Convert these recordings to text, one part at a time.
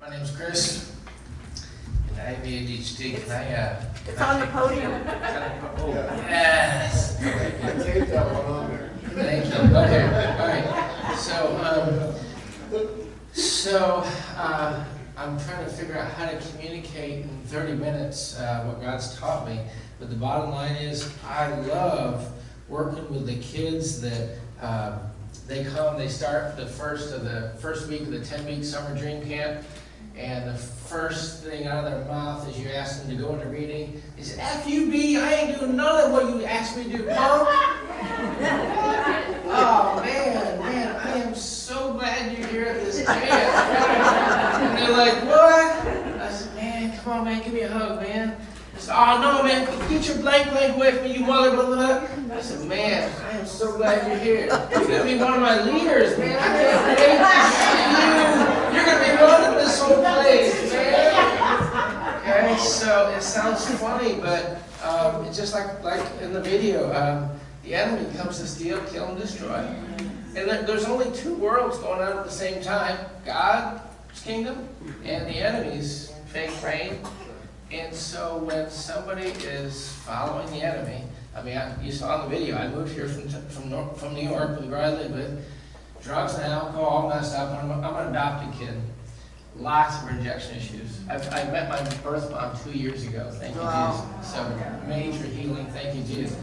My name's Chris, and I have ADHD. It's on the podium. Oh, yes. I taped that one on there. Thank you. Okay. All right. I'm trying to figure out how to communicate in 30 minutes what God's taught me. But the bottom line is, I love working with the kids that they start the first week of the 10-week summer dream camp. And the first thing out of their mouth is you ask them to go into reading. They say, F-U-B, I ain't doing none of what you asked me to do, punk. Oh, man, I am so glad you're here at this camp. And they're like, what? I said, man, come on, man, give me a hug, man. I said, oh, no, man, get your blank away from me, you mother, blah, blah, blah. I said, man, I am so glad you're here. You're going to be one of my leaders, man. I can't wait to see you. You're going to be running this whole place, man. Okay, so it sounds funny, but it's just like in the video. The enemy comes to steal, kill, and destroy. And there's only two worlds going on at the same time. God's kingdom and the enemy's fake reign. And so when somebody is following the enemy, I mean, you saw in the video, I moved here from New York with the girl I live with. Drugs and alcohol, all messed up. I'm an adopted kid. Lots of rejection issues. I met my birth mom 2 years ago. Thank you, Jesus. So major healing. Thank you, Jesus.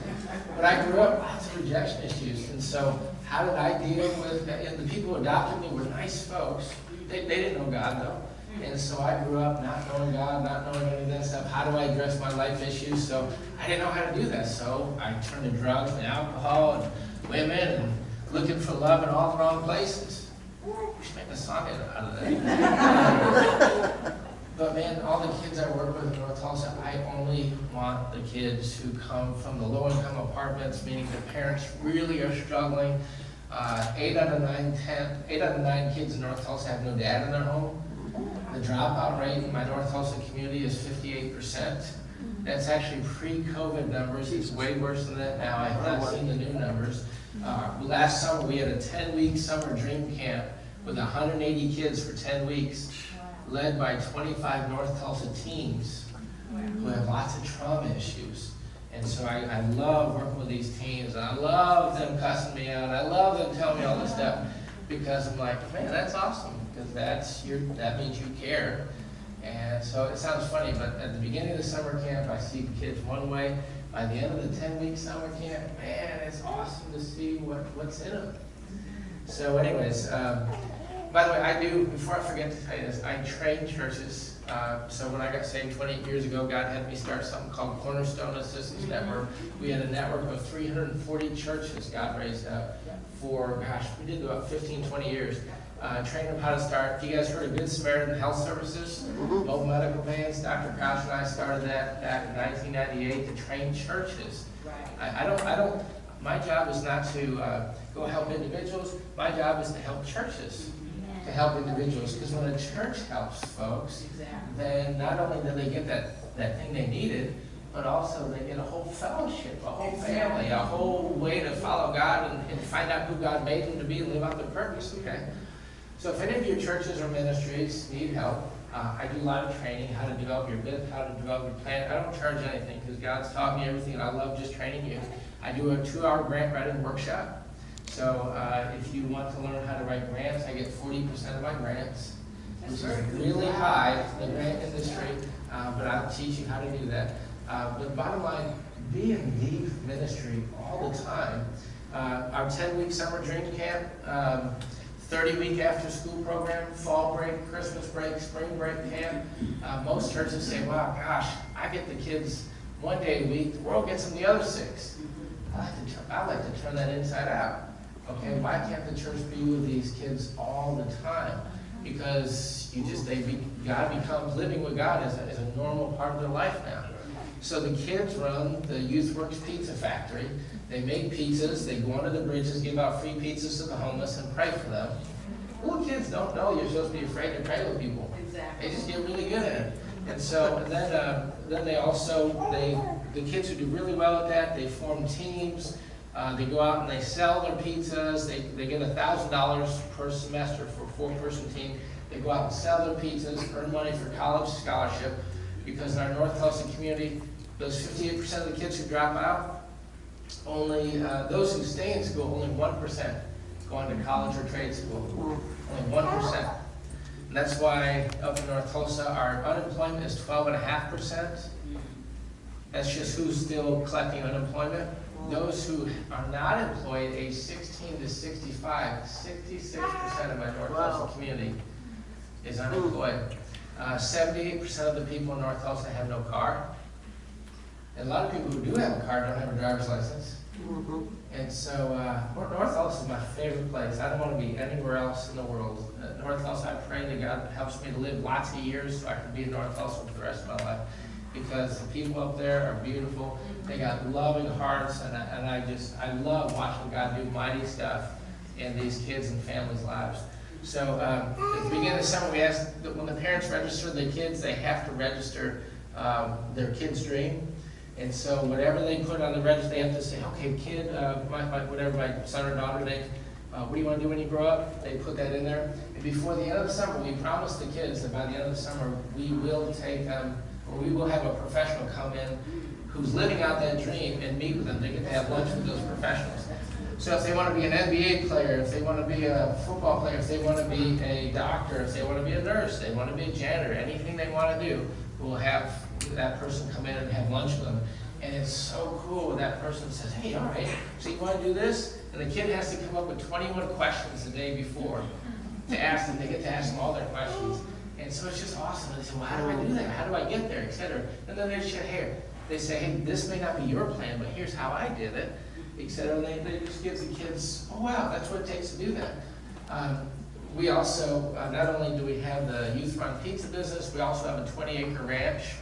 But I grew up lots of rejection issues. And so how did I deal with and the people who adopted me were nice folks. They didn't know God, though. And so I grew up not knowing God, not knowing any of that stuff. How do I address my life issues? So I didn't know how to do that. So I turned to drugs and alcohol and women and looking for love in all the wrong places. We should make a song out of that. But man, all the kids I work with in North Tulsa, I only want the kids who come from the low-income apartments, meaning the parents really are struggling. 8 out of 9 kids in North Tulsa have no dad in their home. The dropout rate in my North Tulsa community is 58%. That's actually pre-COVID numbers. It's way worse than that now. I have not seen the new numbers. Last summer, we had a 10-week summer dream camp with 180 kids for 10 weeks, led by 25 North Tulsa teens who have lots of trauma issues. And so I love working with these teens. I love them cussing me out. I love them telling me all this stuff because I'm like, man, that's awesome because that means you care. And so it sounds funny, but at the beginning of the summer camp, I see kids one way. By the end of the 10-week summer camp, man, it's awesome to see what's in them. So anyways, by the way, before I forget to tell you this, I train churches. So when I got saved 28 years ago, God had me start something called Cornerstone Assistance Network. We had a network of 340 churches God raised up for, gosh, we did about 15, 20 years. Train them how to start. You guys heard of Good Samaritan Health Services? Mobile medical vans. Dr. Crouch and I started that back in 1998 to train churches. My job is not to go help individuals. My job is to help churches, to help individuals. Because when a church helps folks, then not only do they get that thing they needed, but also they get a whole fellowship, a whole family, a whole way to follow God and find out who God made them to be and live out their purpose, okay? So if any of your churches or ministries need help, I do a lot of training, how to develop your business, how to develop your plan. I don't charge anything because God's taught me everything and I love just training you. I do a 2-hour grant writing workshop. So if you want to learn how to write grants, I get 40% of my grants, which is really high in the grant industry, but I'll teach you how to do that. But bottom line, be in deep ministry all the time. Our 10-week summer dream camp, 30-week after-school program, fall break, Christmas break, spring break camp. Most churches say, wow, gosh, I get the kids 1 day a week. The world gets them the other 6. I like to turn that inside out. Okay, why can't the church be with these kids all the time? Because God becomes living with God as a normal part of their life now. So the kids run the YouthWorks Pizza Factory. They make pizzas, they go under the bridges, give out free pizzas to the homeless and pray for them. Little kids don't know you're supposed to be afraid to pray with people. Exactly. They just get really good at it. And so then the kids who do really well at that, they form teams. They go out and they sell their pizzas. They get $1,000 per semester for a 4-person team. They go out and sell their pizzas, earn money for college scholarship, because in our North Tulsa community, those 58% of the kids who drop out, only those who stay in school, only 1% go on to college or trade school. Only 1%. And that's why up in North Tulsa, our unemployment is 12.5%. That's just who's still collecting unemployment. Those who are not employed, age 16 to 65, 66% of my North Tulsa community is unemployed. 78% of the people in North Tulsa have no car. And a lot of people who do have a car don't have a driver's license. And so North Tulsa is my favorite place. I don't want to be anywhere else in the world. North Tulsa, I pray that God helps me to live lots of years so I can be in North Tulsa for the rest of my life. Because the people up there are beautiful. They got loving hearts, and I love watching God do mighty stuff in these kids and families' lives. So at the beginning of the summer, we asked that when the parents register their kids, they have to register their kid's dream. And so whatever they put on the register, they have to say, okay, kid, whatever my son or daughter name, what do you want to do when you grow up? They put that in there. And before the end of the summer, we promised the kids that by the end of the summer, we will take them, or we will have a professional come in who's living out that dream and meet with them. They get to have lunch with those professionals. So if they want to be an NBA player, if they want to be a football player, if they want to be a doctor, if they want to be a nurse, they want to be a janitor, anything they want to do, we'll have that person come in and have lunch with them. And it's so cool when that person says, hey, all right, so you want to do this? And the kid has to come up with 21 questions the day before to ask them. They get to ask them all their questions. And so it's just awesome. They say, well, how do I do that? How do I get there, et cetera? And then they share hair. They say, hey, this may not be your plan, but here's how I did it, et cetera. And they just give the kids, oh, wow, that's what it takes to do that. We also, not only do we have the youth-run pizza business, we also have a 20-acre ranch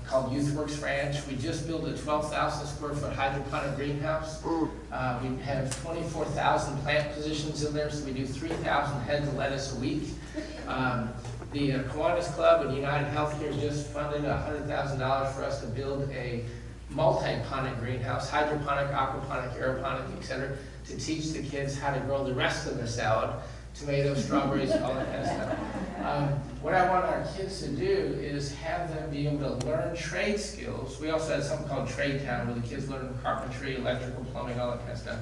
called YouthWorks Ranch. We just built a 12,000 square foot hydroponic greenhouse. We have 24,000 plant positions in there, so we do 3,000 heads of lettuce a week. The Kiwanis Club and United Healthcare just funded $100,000 for us to build a multi-ponic greenhouse, hydroponic, aquaponic, aeroponic, et cetera, to teach the kids how to grow the rest of their salad, tomatoes, strawberries, all that kind of stuff. What I want our kids to do is have them be able to learn trade skills. We also had something called Trade Town where the kids learn carpentry, electrical, plumbing, all that kind of stuff.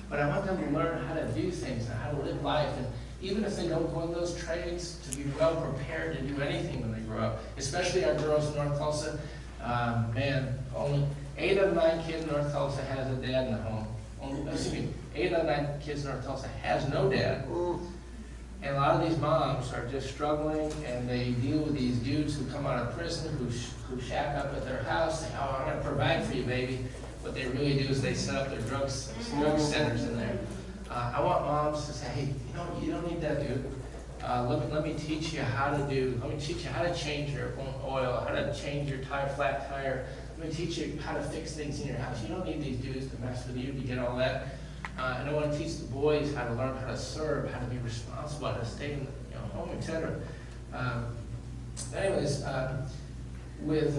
But I want them to learn how to do things and how to live life. And even if they don't go in those trades, to be well prepared to do anything when they grow up. Especially our girls in North Tulsa. Man, only 8 out of 9 kids in North Tulsa has a dad in the home. 8 out of 9 kids in North Tulsa has no dad. And a lot of these moms are just struggling, and they deal with these dudes who come out of prison, who shack up at their house, say, oh, I'm going to provide for you, baby. What they really do is they set up their drug centers in there. I want moms to say, hey, you don't need that, dude. Let me teach you how to teach you how to change your own oil, how to change your flat tire. Let me teach you how to fix things in your house. You don't need these dudes to mess with you to get all that. And I want to teach the boys how to learn how to serve, how to be responsible, how to stay in home, etc. Anyways, I was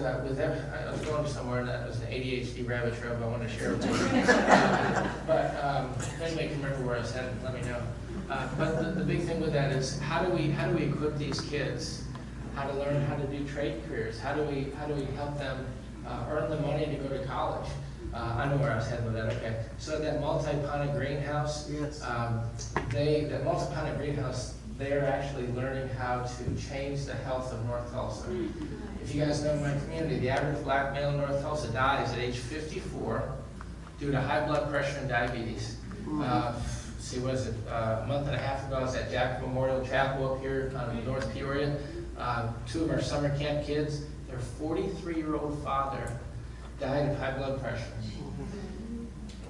going somewhere, and that was an ADHD rabbit trail, but I want to share with you. But if anybody can remember where I was headed, let me know. But the big thing with that is how do we equip these kids how to learn how to do trade careers? How do we help them earn the money to go to college? I know where I was headed with that. Okay, so that multi-ponic greenhouse, Yes. That multi-ponic greenhouse, they are actually learning how to change the health of North Tulsa. If you guys know my community, the average black male in North Tulsa dies at age 54 due to high blood pressure and diabetes. What is it? A month and a half ago, I was at Jack Memorial Chapel up here in North Peoria. 2 of our summer camp kids, their 43-year-old father died of high blood pressure.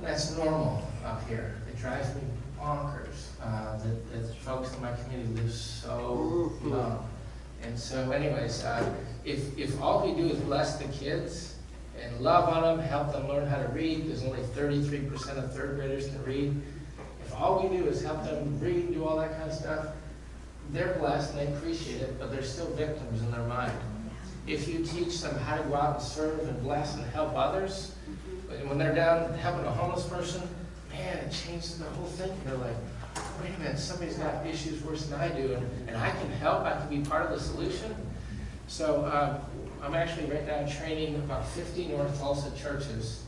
That's normal up here. It drives me bonkers that folks in my community live so young. And so anyways, if all we do is bless the kids and love on them, help them learn how to read, because only 33% of 3rd graders can read. If all we do is help them read and do all that kind of stuff, they're blessed and they appreciate it, but they're still victims in their mind. If you teach them how to go out and serve and bless and help others, and when they're down helping a homeless person, man, it changes the whole thing. They're like, wait a minute, somebody's got issues worse than I do, and I can help, I can be part of the solution. So I'm actually right now training about 50 North Tulsa churches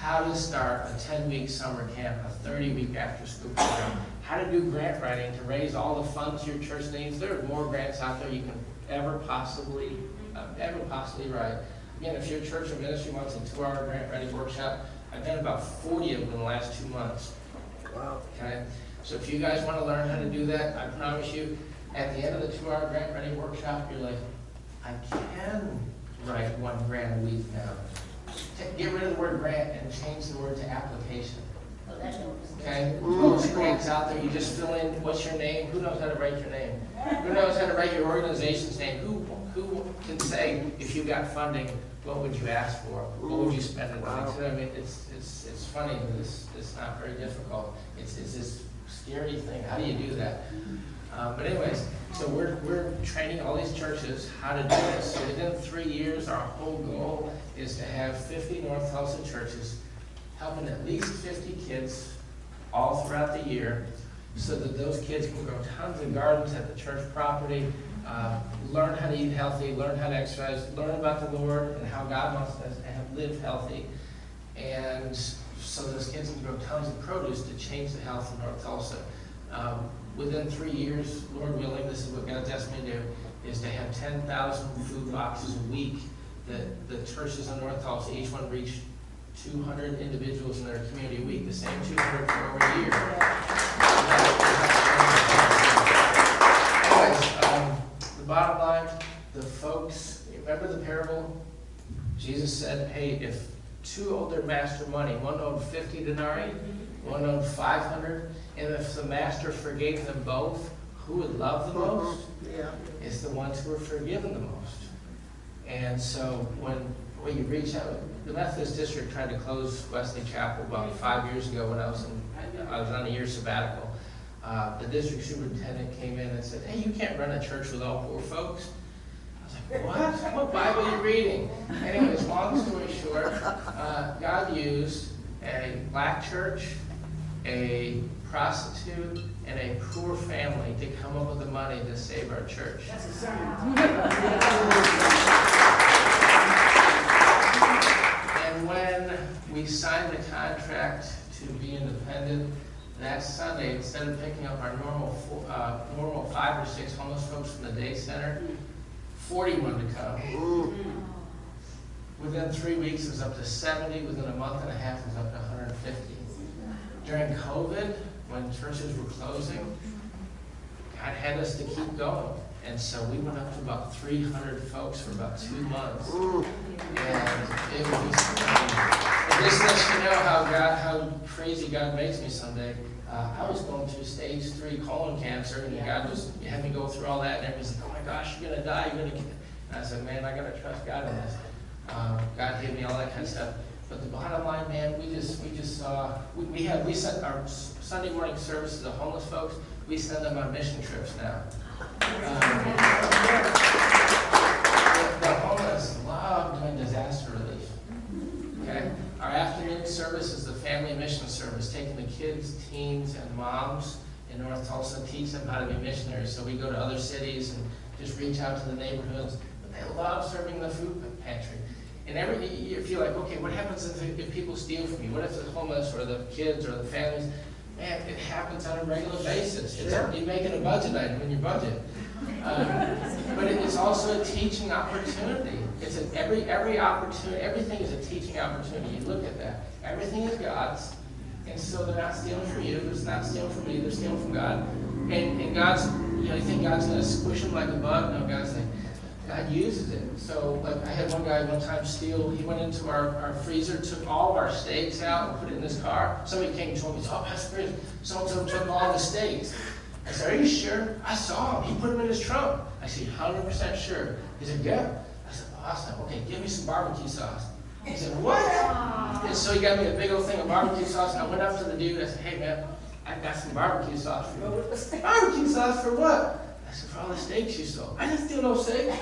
how to start a 10-week summer camp, a 30-week after-school program, how to do grant writing to raise all the funds your church needs. There are more grants out there you can ever possibly write. Again, if your church or ministry wants a 2-hour grant writing workshop, I've done about 40 of them in the last 2 months. Wow. Okay? So if you guys want to learn how to do that, I promise you, at the end of the 2-hour grant writing workshop, you're like, I can write 1 grant a week now. Get rid of the word grant and change the word to application. Okay? Most grants out there, you just fill in what's your name, who knows how to write your name? Who knows how to write your organization's name? Who can say, if you got funding, what would you ask for? What would you spend it on? I mean, it's funny, but it's not very difficult. It's this scary thing. How do you do that? But anyways, so we're training all these churches how to do this. So within 3 years, our whole goal is to have 50 North Tulsa churches helping at least 50 kids all throughout the year, so that those kids can grow tons of gardens at the church property, learn how to eat healthy, learn how to exercise, learn about the Lord and how God wants us to live healthy, and so those kids can grow tons of produce to change the health of North Tulsa. Within 3 years, Lord willing, this is what God's asked me to do, is to have 10,000 food boxes a week that the churches in North Tulsa, each one reach 200 individuals in their community a week, the same 200 for over a year. Anyways, the bottom line, the folks, remember the parable? Jesus said, hey, if 2 owed their master money, one owed 50 denarii, one owed 500, and if the master forgave them both, who would love the most? Yeah. It's the ones who were forgiven the most. And so when you reach out, the Methodist District tried to close Wesley Chapel about 5 years ago when I was on a year sabbatical. The district superintendent came in and said, hey, you can't run a church with all poor folks. I was like, what? What Bible are you reading? Anyways, long story short, God used a black church, a prostitute, and a poor family to come up with the money to save our church. That's a sermon. And when we signed the contract to be independent, that Sunday, instead of picking up our normal 5 or 6 homeless folks from the day center, 40 wanted to come. Within 3 weeks, it was up to 70. Within a month and a half, it was up to 150. During COVID, when churches were closing, God had us to keep going. And so we went up to about 300 folks for about 2 months. And it just lets you know how crazy God makes me someday. I was going through stage 3 colon cancer, and God had me go through all that, and everybody's like, oh my gosh, you're going to die, you're going to get. And I said, man, I got to trust God in this. God gave me all that kind of stuff. But the bottom line, man, we saw, we sent our Sunday morning services to homeless folks. We send them on mission trips now. The homeless love doing disaster relief. Okay? Our afternoon service is the family mission service, taking the kids, teens, and moms in North Tulsa, teach them how to be missionaries. So we go to other cities and just reach out to the neighborhoods. But they love serving the food pantry. And if you're like, okay, what happens if people steal from you? What if the homeless or the kids or the families? Man, it happens on a regular basis. You're making a budget item in your budget. But it's also a teaching opportunity. It's every opportunity. Everything is a teaching opportunity. You look at that. Everything is God's, and so they're not stealing from you. They're not stealing from me. They're stealing from God. And God's, you think God's going to squish them like a bug? No, God's like, God uses it. So, like, I had one guy one time steal. He went into our freezer, took all of our steaks out, and put it in his car. Somebody came and told me, oh, Pastor Chris, so-and-so took all the steaks. I said, are you sure? I saw him. He put them in his trunk. I said, 100% sure. He said, yeah. I said, awesome. Okay, give me some barbecue sauce. He said, what? And so he got me a big old thing of barbecue sauce, and I went up to the dude. I said, hey, man, I got some barbecue sauce for you. Barbecue sauce for what? I said, for all the steaks you stole. I didn't steal no steaks.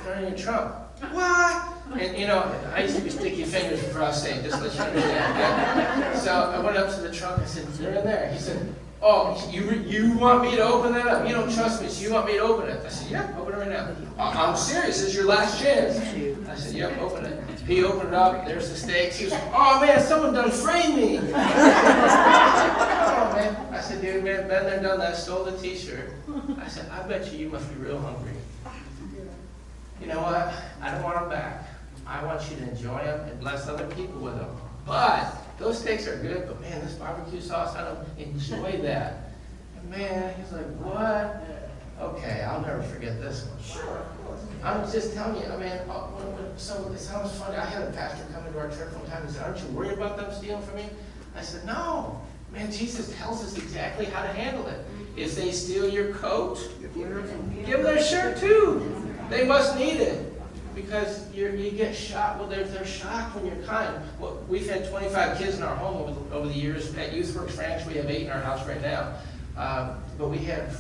They're in your trunk. What? And you know, I used to be sticky fingers for prostate, just to let you understand. Okay? So I went up to the trunk, I said, they're in there. He said, oh, you want me to open that up? You don't trust me, so you want me to open it? I said, yeah, open it right now. I'm serious, this is your last chance. I said, yep, open it. He opened it up, there's the steaks. He was, oh man, someone done framed me. Oh man. I said, dude, man, been there, done that, stole the t-shirt. I said, I bet you must be real hungry. You know what? I don't want them back. I want you to enjoy them and bless other people with them. But those steaks are good, but man, this barbecue sauce, I don't enjoy that. And man, he's like, what? Okay, I'll never forget this one. Sure. I'm just telling you, I mean, so it sounds funny. I had a pastor come into our church one time and said, aren't you worried about them stealing from me? I said, no. Man, Jesus tells us exactly how to handle it. If they steal your coat, give them their shirt too. They must need it. Because you get shocked. Well, they're shocked when you're kind. Well, we've had 25 kids in our home over the years. At YouthWorks Ranch, we have 8 in our house right now. But we had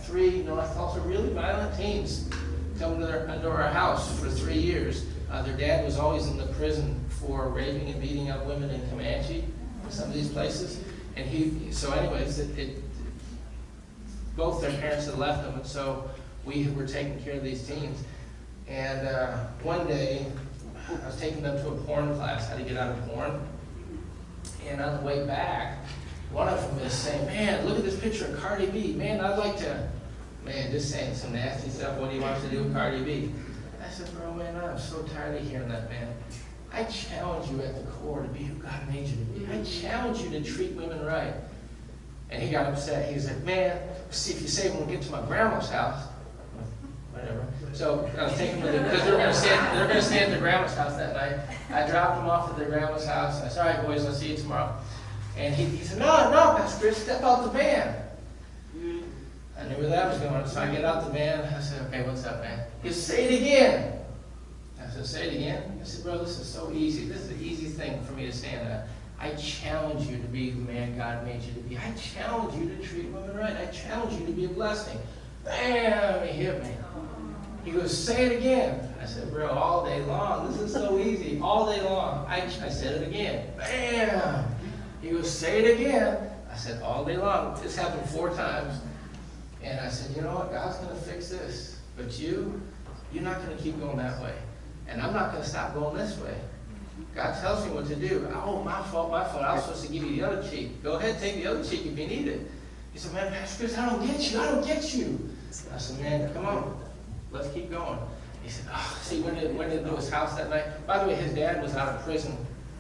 3 North Tulsa really violent teens come into our house for 3 years. Their dad was always in the prison for raping and beating up women in Comanche, in some of these places. And so anyways, both their parents had left them, and so we were taking care of these teens. And one day, I was taking them to a porn class, how to get out of porn. And on the way back, one of them is saying, man, look at this picture of Cardi B. Man, I'd like to, man, just saying some nasty stuff, what he wants to do with Cardi B. I said, bro, man, I'm so tired of hearing that, man. I challenge you at the core to be who God made you to be. I challenge you to treat women right. And he got upset. He was like, man, see, if you say when we get to my grandma's house, whatever. So I was taking them because they were going to stay at their grandma's house that night. I dropped them off at their grandma's house. And I said, all right, boys, I'll see you tomorrow. And he said, no, Pastor Chris, step out the van. I knew where that was going. So I get out the van. I said, okay, what's up, man? He said, say it again. I said, say it again? I said, bro, this is so easy. This is the easiest thing for me to stand at. I challenge you to be the man God made you to be. I challenge you to treat women right. I challenge you to be a blessing. Bam! He hit me. He goes, say it again. I said, bro, all day long. This is so easy. All day long. I said it again. Bam! He goes, say it again. I said, all day long. This happened 4 times. And I said, you know what? God's going to fix this. But you're not going to keep going that way. And I'm not going to stop going this way. God tells me what to do. Oh, my fault. I was supposed to give you the other cheek. Go ahead, take the other cheek if you need it. He said, man, Pastor Chris, I don't get you. I said, man, come on. Let's keep going. He said, oh, see, went into his house that night. By the way, his dad was out of prison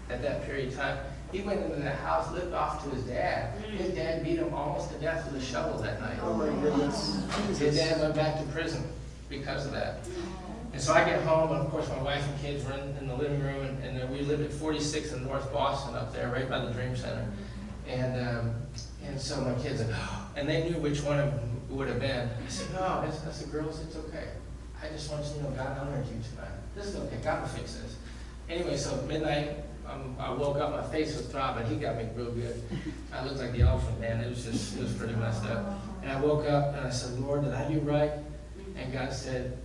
at that period of time. He went into the house, lived off to his dad. His dad beat him almost to death with a shovel that night. Oh my goodness. His dad went back to prison because of that. And so I get home, and of course my wife and kids were in the living room, and we lived at 46 in North Boston up there, right by the Dream Center. And so my kids, and they knew which one it would have been. I said, no, I said, girls, it's okay. I just want you to know God honored you tonight. This is okay, God will fix this. Anyway, so midnight, I woke up, my face was throbbing. He got me real good. I looked like the elephant, man. It was pretty messed up. And I woke up and I said, Lord, did I do right? And God said,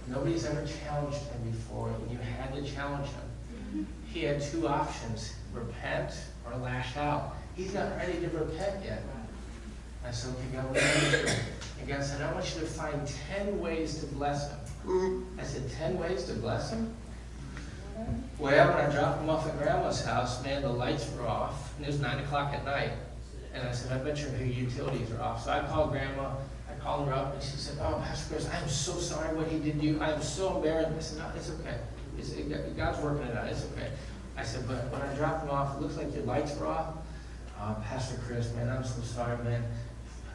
nobody's ever challenged him before, and you had to challenge him. He had 2 options, repent or lash out. He's not ready to repent yet. I said, okay, God, what do I do? And God said, I want you to find 10 ways to bless him. I said, 10 ways to bless him? Well, when I dropped him off at Grandma's house, man, the lights were off, and it was 9 o'clock at night. And I said, I bet your utilities are off. So I called Grandma. I called her up, and she said, oh, Pastor Chris, I'm so sorry what he did to you. I'm so embarrassed. I said, no, it's okay. God's working it out. It's okay. I said, but when I dropped him off, it looks like your lights were off. Oh, Pastor Chris, man, I'm so sorry, man.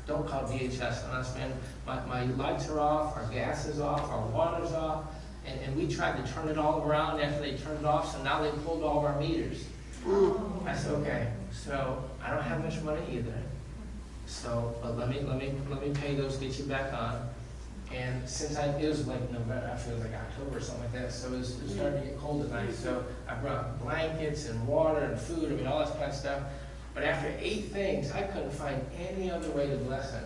Don't call DHS on us, man. My lights are off, our gas is off, our water's off. And we tried to turn it all around after they turned it off, so now they pulled all of our meters. I said, okay, so I don't have much money either. So, but let me pay those, get you back on. And since it was like November, I feel like October or something like that, so it was starting to get cold at night. So I brought blankets and water and food, I mean, all that kind of stuff. But after 8 things, I couldn't find any other way to bless him.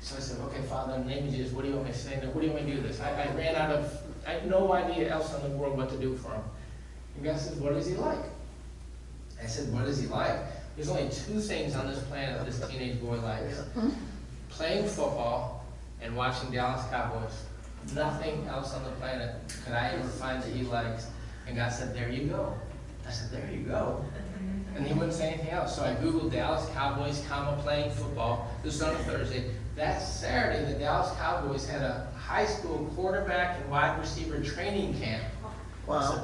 So I said, okay, Father, in the name of Jesus, what do you want me to say? What do you want me to do this? I ran out of I had no idea else in the world what to do for him. And God says, what is he like? I said, what is he like? There's only two things on this planet this teenage boy likes. Playing football and watching Dallas Cowboys. Nothing else on the planet could I ever find that he likes. And God said, there you go. I said, there you go. And he wouldn't say anything else. So I Googled Dallas Cowboys, playing football. This was on a Thursday. That Saturday, the Dallas Cowboys had a high school quarterback and wide receiver training camp. Wow. I said,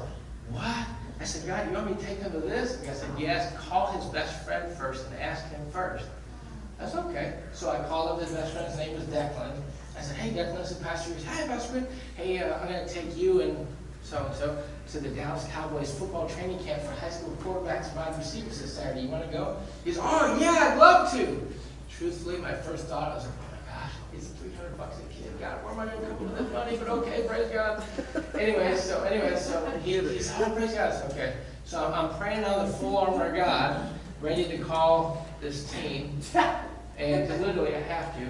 what? I said, God, you want me to take him to this? And I said, yes, call his best friend first and ask him first. That's okay. So I called up his best friend. His name was Declan. I said, hey, Declan, this is Pastor Reese. Hi, Pastor Reese. Hey, I'm going to take you and so to the Dallas Cowboys football training camp for high school quarterbacks and wide receivers this Saturday. You want to go? He's, oh, yeah, I'd love to. Truthfully, my first thought, I was like, oh my gosh, it's $300 a kid. God, where am I going to come up with that money? But okay, praise God. Anyway, so he's, oh, praise God. It's okay. So I'm praying on the full armor of God, ready to call this team. And literally, I have to.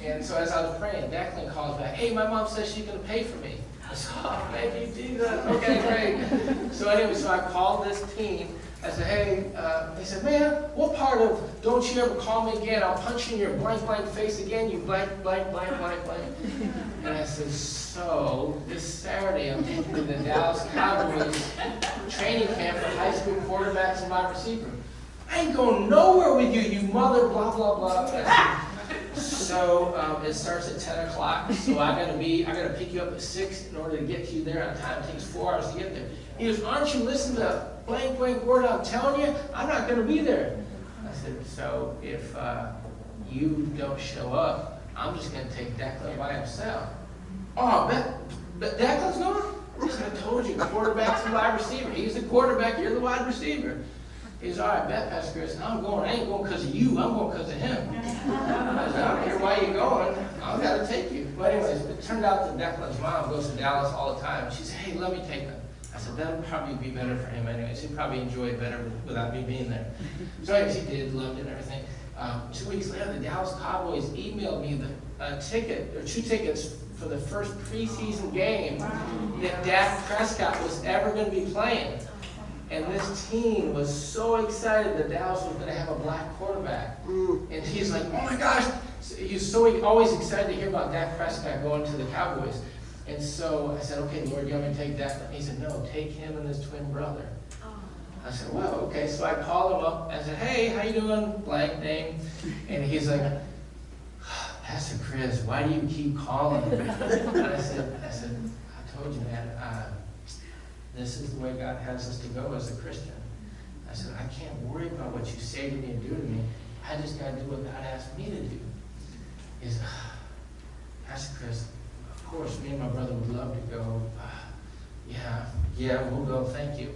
And so as I was praying, Declan calls back, hey, my mom says she's going to pay for me. I said, oh, thank you, Jesus. Okay, great. So anyway, so I called this team. I said, hey, they said, man, what part of don't you ever call me again? I'll punch you in your blank, blank face again, you blank, blank, blank, blank, blank. And I said, so this Saturday I'm taking to the Dallas Cowboys training camp for high school quarterbacks and wide receivers. I ain't going nowhere with you, you mother, blah, blah, blah. So it starts at 10 o'clock. So I gotta pick you up at 6 in order to get to you there on time. It takes 4 hours to get there. He goes, aren't you listening to blank, blank word I'm telling you? I'm not gonna be there. I said, so if you don't show up, I'm just gonna take Declan by himself. Oh, but Declan's gone? I said, I told you, quarterback's the wide receiver. He's the quarterback, you're the wide receiver. He's all right, bet, Pastor Chris. I'm going. I ain't going because of you. I'm going because of him. I said, I don't care why you're going. I've got to take you. But anyways, it turned out that Declan's mom goes to Dallas all the time. She said, hey, let me take him. I said, that would probably be better for him anyways. He'd probably enjoy it better without me being there. So anyways, he did, loved it and everything. 2 weeks later, the Dallas Cowboys emailed me the ticket, or 2 tickets for the first preseason game that Dak Prescott was ever going to be playing. And this team was so excited that Dallas was going to have a black quarterback. And he's like, oh my gosh. He's always excited to hear about Dak Prescott going to the Cowboys. And so I said, okay, Lord, you want me to take Dak? And he said, no, take him and his twin brother. I said, well, okay. So I called him up. I said, hey, how you doing? Blank name. And he's like, Pastor Chris, why do you keep calling? And I said, I told you, man, this is the way God has us to go as a Christian. I said, I can't worry about what you say to me and do to me. I just got to do what God asked me to do. He said, Pastor Chris, of course, me and my brother would love to go. Yeah, we'll go, thank you.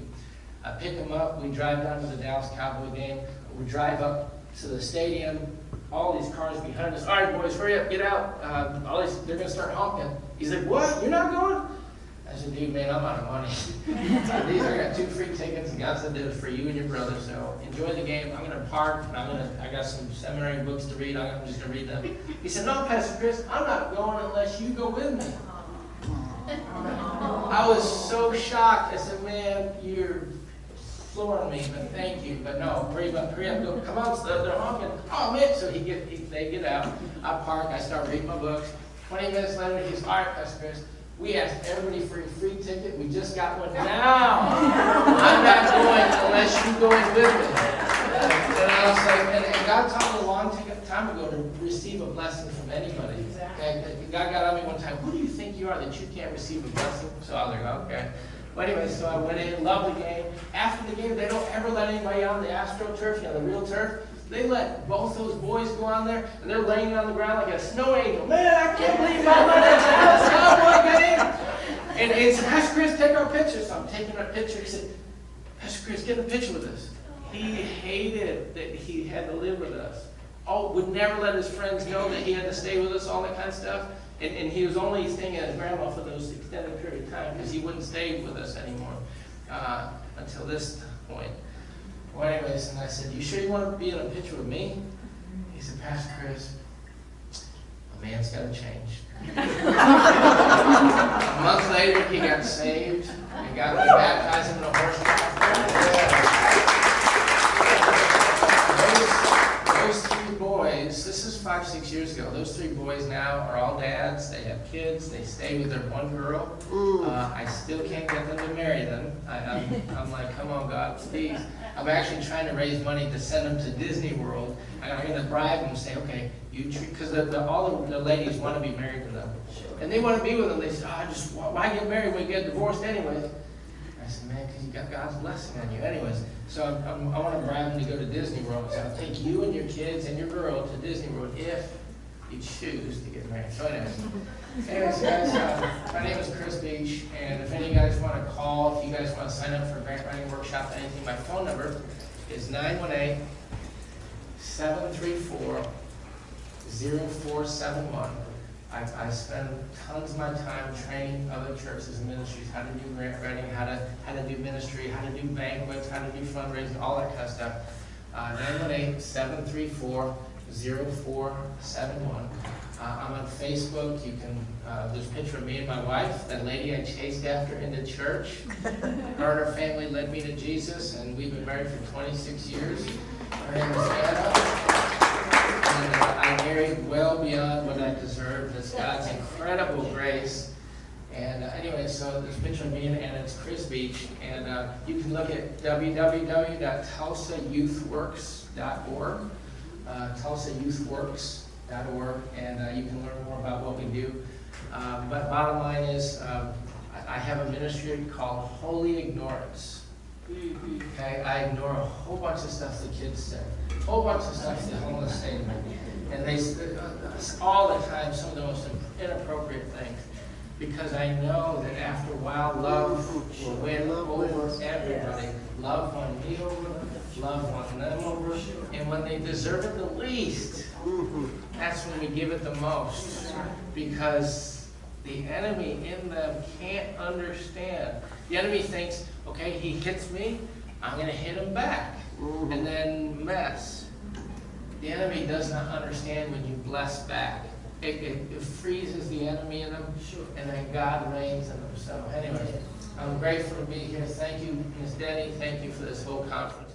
I pick him up. We drive down to the Dallas Cowboy game. We drive up to the stadium. All these cars behind us. All right, boys, hurry up, get out. They're going to start honking. He's like, what? You're not going? I said, dude, man, I'm out of money. I got 2 free tickets, and God said it was for you and your brother. So enjoy the game. I'm going to park, and I got some seminary books to read. I'm just going to read them. He said, no, Pastor Chris, I'm not going unless you go with me. I was so shocked. I said, man, you're flooring me, but thank you. But no, hurry up, go. Come on, they're honking. Oh, man. So they get out. I park. I start reading my books. 20 minutes later, he's, all right, Pastor Chris. We asked everybody for a free ticket. We just got one now. I'm not going unless you go in with me. And I was like, and God taught me a long time ago to receive a blessing from anybody. Okay? God got on me one time, who do you think you are that you can't receive a blessing? So I was like, okay. Well, anyway, so I went in, loved the game. After the game, they don't ever let anybody on the AstroTurf, the real turf. They let both those boys go on there, and they're laying on the ground like a snow angel. Man, I can't believe my money at the Dallas Cowboy game. And he said, Pastor Chris, take our picture. So I'm taking a picture. He said, Pastor Chris, get a picture with us. He hated that he had to live with us. Oh, would never let his friends know that he had to stay with us, all that kind of stuff. And he was only staying at his grandma for those extended period of time because he wouldn't stay with us anymore until this point. Well, anyways, and I said, you sure you want to be in a picture with me? He said, Pastor Chris, a man's got to change. A month later, he got saved and got me baptized in the horse Those three boys, this is 5-6 years ago, those three boys now are all dads, they have kids, they stay with their one girl. I still can't get them to marry them. I'm like, come on God, please. I'm actually trying to raise money to send them to Disney World. I'm going to bribe them and say, okay, you treat, because all the ladies want to be married to them. And they want to be with them. They say, why get married when you get divorced anyway? I said, man, because you got God's blessing on you. Anyways, so I want to bribe them to go to Disney World. So I'll take you and your kids and your girl to Disney World if you choose to get married. So anyways guys, my name is Chris Beach, and if any of you guys want to call, if you guys want to sign up for a grant writing workshop, anything, my phone number is 918-734-0471. I spend tons of my time training other churches and ministries how to do grant writing, how to do ministry, how to do banquets, how to do fundraising, all that kind of stuff. 918-734-0471. I'm on Facebook. You can. There's a picture of me and my wife, that lady I chased after into church. Her and her family led me to Jesus, and we've been married for 26 years. Her name is Anna. And I married well beyond what I deserved. It's God's incredible grace. And anyway, so this picture of me and Anna, it's Chris Beach. And you can look at www.tulsayouthworks.org, tulsayouthworks.org, and you can learn more about what we do. But bottom line is, I have a ministry called Holy Ignorance. Okay, I ignore a whole bunch of stuff the kids say, a whole bunch of stuff the homeless say to me, and they all the time some of the most inappropriate things, because I know that after a while love will win over everybody. Love won me over, love won them over, and when they deserve it the least, that's when we give it the most, because the enemy in them can't understand. The enemy thinks, okay, he hits me, I'm going to hit him back, and then mess. The enemy does not understand when you bless back. It freezes the enemy in them, and then God reigns in them. So anyway, I'm grateful to be here. Thank you, Ms. Denny. Thank you for this whole conference.